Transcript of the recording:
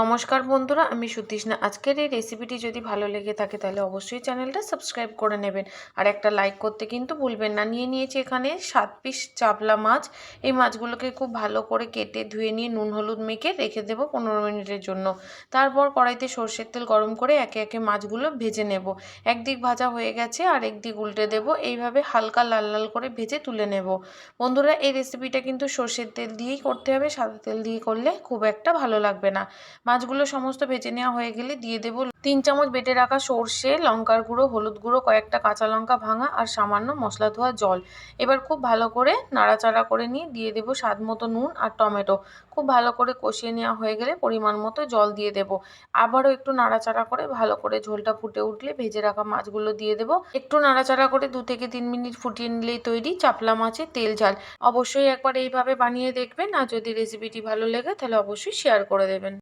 নমস্কার বন্ধুরা, আমি সুতৃষ্ণা। আজকের এই রেসিপিটি যদি ভালো লেগে থাকে তাহলে অবশ্যই চ্যানেলটা সাবস্ক্রাইব করে নেবেন আর একটা লাইক করতে কিন্তু ভুলবেন না। নিয়ে নিয়েছি এখানে 7 পিস চাপলা মাছ। এই মাছগুলোকে খুব ভালো করে কেটে ধুয়ে নিয়ে নুন হলুদ মেখে রেখে দেবো 15 মিনিটের জন্য। তারপর কড়াইতে সর্ষের তেল গরম করে একে একে মাছগুলো ভেজে নেব। একদিক ভাজা হয়ে গেছে আর একদিক উল্টে দেব। এইভাবে হালকা লাল লাল করে ভেজে তুলে নেব। বন্ধুরা, এই রেসিপিটা কিন্তু সর্ষের তেল দিয়েই করতে হবে, সাদা তেল দিয়ে করলে খুব একটা ভালো লাগবে না। মাছগুলো সমস্ত ভেজে নেওয়া হয়ে গেলে দিয়ে দেবো 3 চামচ বেটে রাখা সর্ষে, লঙ্কার গুঁড়ো, হলুদ গুঁড়ো, কয়েকটা কাঁচা লঙ্কা ভাঙা আর সামান্য মশলা ধোয়া জল। এবার খুব ভালো করে নাড়াচাড়া করে নিয়ে দিয়ে দেবো স্বাদ মতো নুন আর টমেটো। খুব ভালো করে কষিয়ে নেওয়া হয়ে গেলে পরিমাণ মতো জল দিয়ে দেবো। আবারও একটু নাড়াচাড়া করে ভালো করে ঝোলটা ফুটে উঠলে ভেজে রাখা মাছগুলো দিয়ে দেবো। একটু নাড়াচাড়া করে 2 থেকে 3 মিনিট ফুটিয়ে নিলেই তৈরি চাপলা মাছের তেল ঝাল। অবশ্যই একবার এইভাবে বানিয়ে দেখবেন আর যদি রেসিপিটি ভালো লেগে তাহলে অবশ্যই শেয়ার করে দেবেন।